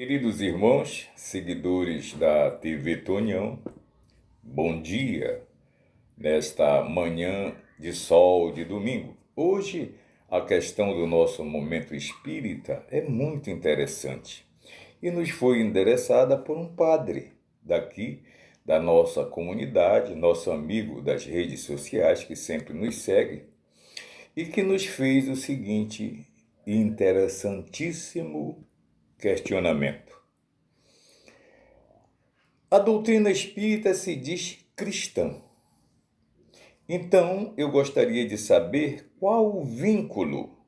Queridos irmãos, seguidores da TV Tonhão, bom dia nesta manhã de sol de domingo. Hoje, a questão do nosso momento espírita é muito interessante e nos foi endereçada por um padre daqui da nossa comunidade, nosso amigo das redes sociais que sempre nos segue e que nos fez o seguinte interessantíssimo questionamento. A doutrina espírita se diz cristã. Então, eu gostaria de saber qual o vínculo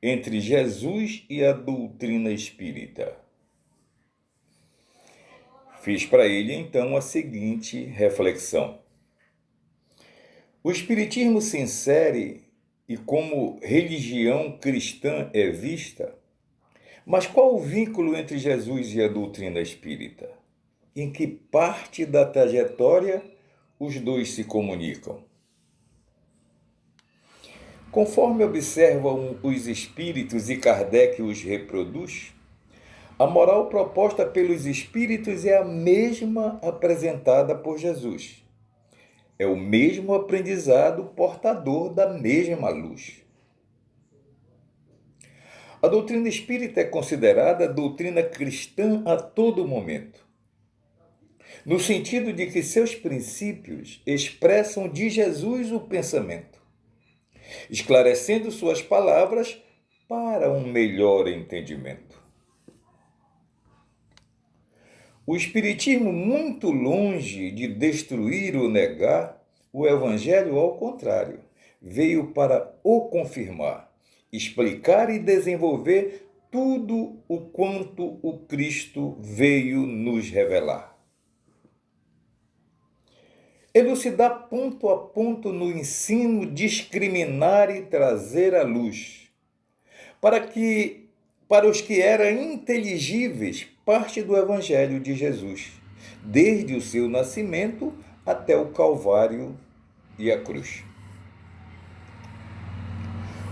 entre Jesus e a doutrina espírita. Fiz para ele, então, a seguinte reflexão. O Espiritismo se insere e como religião cristã é vista, mas qual o vínculo entre Jesus e a doutrina espírita? Em que parte da trajetória os dois se comunicam? Conforme observam os espíritos e Kardec os reproduz, a moral proposta pelos espíritos é a mesma apresentada por Jesus. É o mesmo aprendizado portador da mesma luz. A doutrina espírita é considerada doutrina cristã a todo momento, no sentido de que seus princípios expressam de Jesus o pensamento, esclarecendo suas palavras para um melhor entendimento. O Espiritismo, muito longe de destruir ou negar, o Evangelho, ao contrário, veio para o confirmar, explicar e desenvolver tudo o quanto o Cristo veio nos revelar. Elucidar ponto a ponto no ensino, discriminar e trazer à luz, para os que eram inteligíveis, parte do Evangelho de Jesus, desde o seu nascimento até o Calvário e a cruz.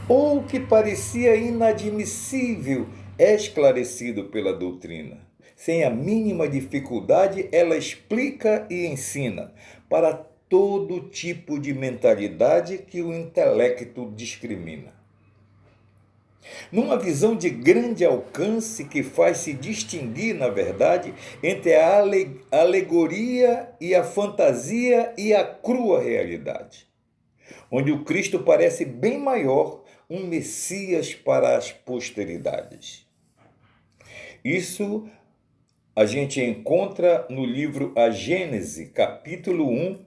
Ou o que parecia inadmissível é esclarecido pela doutrina. Sem a mínima dificuldade, ela explica e ensina para todo tipo de mentalidade que o intelecto discrimina. Numa visão de grande alcance que faz se distinguir, na verdade, entre a alegoria e a fantasia e a crua realidade, onde o Cristo parece bem maior, um Messias para as posteridades. Isso a gente encontra no livro A Gênese, capítulo 1,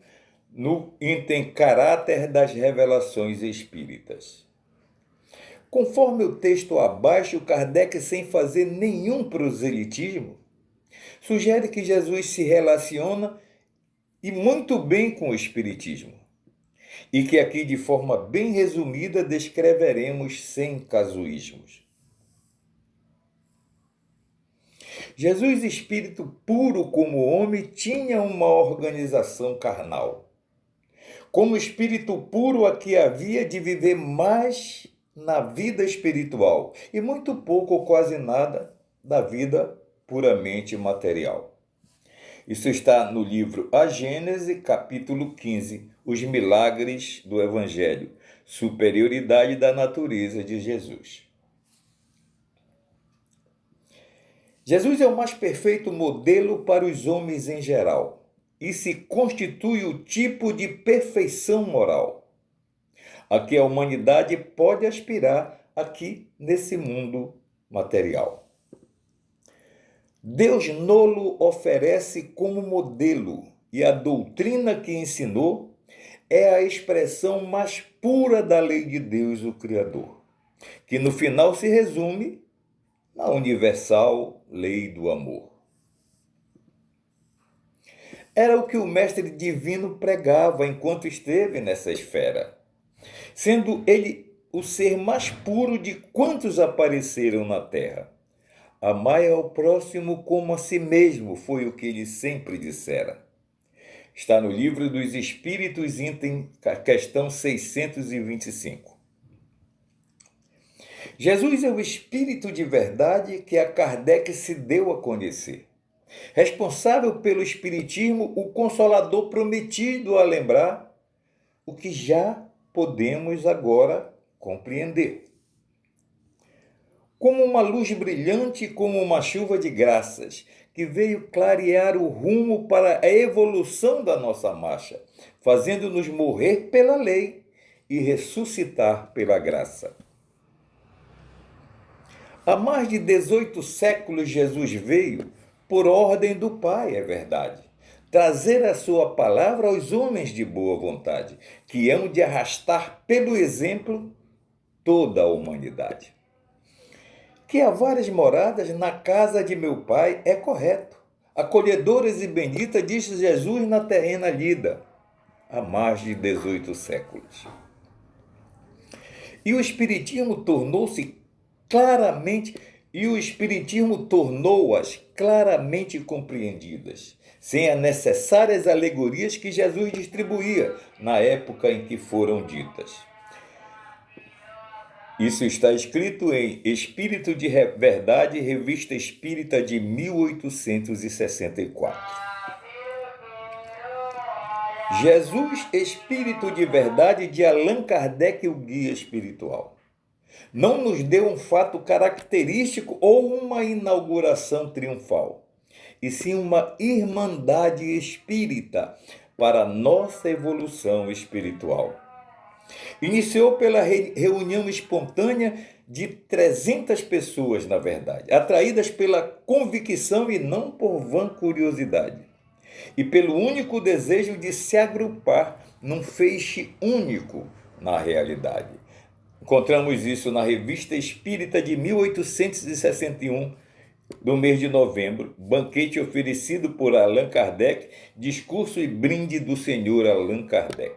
no item Caráter das Revelações Espíritas. Conforme o texto abaixo, Kardec, sem fazer nenhum proselitismo, sugere que Jesus se relaciona e muito bem com o Espiritismo, e que aqui de forma bem resumida descreveremos sem casuísmos. Jesus, espírito puro como homem, tinha uma organização carnal. Como espírito puro, aqui havia de viver mais na vida espiritual e muito pouco ou quase nada da vida puramente material. Isso está no livro A Gênese, capítulo 15, Os Milagres do Evangelho, Superioridade da Natureza de Jesus. Jesus é o mais perfeito modelo para os homens em geral e se constitui o tipo de perfeição moral a que a humanidade pode aspirar aqui nesse mundo material. Deus nolo oferece como modelo e a doutrina que ensinou é a expressão mais pura da lei de Deus, o Criador, que no final se resume na universal lei do amor. Era o que o Mestre Divino pregava enquanto esteve nessa esfera, sendo ele o ser mais puro de quantos apareceram na terra. Amai ao próximo como a si mesmo, foi o que ele sempre dissera. Está no Livro dos Espíritos, item, questão 625. Jesus é o Espírito de verdade que a Kardec se deu a conhecer. Responsável pelo Espiritismo, o Consolador prometido a lembrar o que já podemos agora compreender. Como uma luz brilhante, como uma chuva de graças, que veio clarear o rumo para a evolução da nossa marcha, fazendo-nos morrer pela lei e ressuscitar pela graça. Há mais de 18 séculos Jesus veio, por ordem do Pai, é verdade, trazer a sua palavra aos homens de boa vontade, que hão de arrastar pelo exemplo toda a humanidade. Que há várias moradas na casa de meu Pai é correto. Acolhedoras e benditas, disse Jesus na terrena lida, há mais de 18 séculos. E o Espiritismo tornou-as claramente compreendidas, sem as necessárias alegorias que Jesus distribuía na época em que foram ditas. Isso está escrito em Espírito de Verdade, Revista Espírita de 1864. Jesus, Espírito de Verdade, de Allan Kardec, o guia espiritual. Não nos deu um fato característico ou uma inauguração triunfal, e sim uma irmandade espírita para nossa evolução espiritual. Iniciou pela reunião espontânea de 300 pessoas, na verdade, atraídas pela convicção e não por vã curiosidade, e pelo único desejo de se agrupar num feixe único na realidade. Encontramos isso na Revista Espírita de 1861, do mês de novembro, banquete oferecido por Allan Kardec, discurso e brinde do senhor Allan Kardec.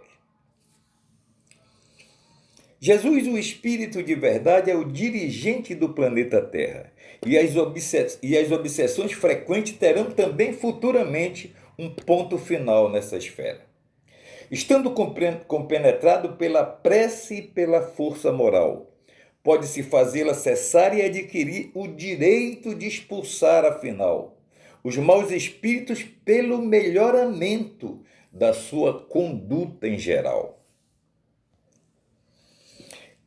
Jesus, o Espírito de Verdade, é o dirigente do planeta Terra, e as obsessões frequentes terão também futuramente um ponto final nessa esfera. Estando compenetrado pela prece e pela força moral, pode-se fazê-la cessar e adquirir o direito de expulsar, afinal, os maus espíritos pelo melhoramento da sua conduta em geral.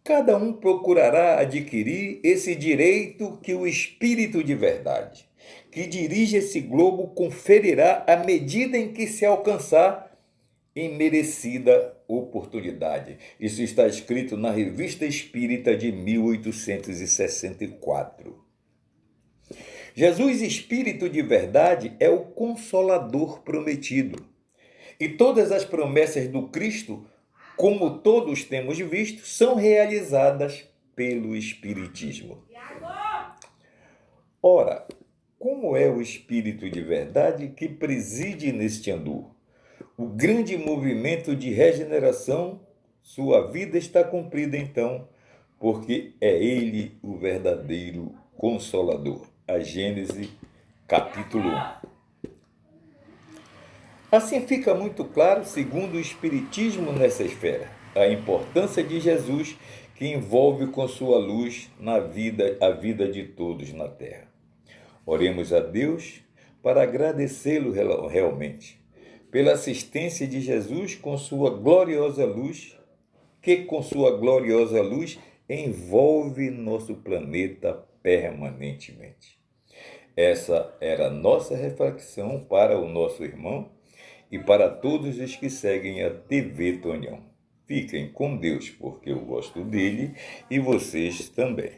Cada um procurará adquirir esse direito que o Espírito de Verdade, que dirige esse globo, conferirá à medida em que se alcançar em merecida oportunidade. Isso está escrito na Revista Espírita de 1864. Jesus, Espírito de Verdade, é o Consolador prometido. E todas as promessas do Cristo, como todos temos visto, são realizadas pelo Espiritismo. Ora, como é o Espírito de Verdade que preside neste andu? O grande movimento de regeneração, sua vida está cumprida então, porque é ele o verdadeiro Consolador. A Gênese, capítulo 1. Assim fica muito claro, segundo o Espiritismo nessa esfera, a importância de Jesus, que envolve com sua luz a vida de todos na Terra. Oremos a Deus para agradecê-lo realmente, pela assistência de Jesus com sua gloriosa luz, que com sua gloriosa luz envolve nosso planeta permanentemente. Essa era a nossa reflexão para o nosso irmão e para todos os que seguem a TV Tonhão. Fiquem com Deus, porque eu gosto dele e vocês também.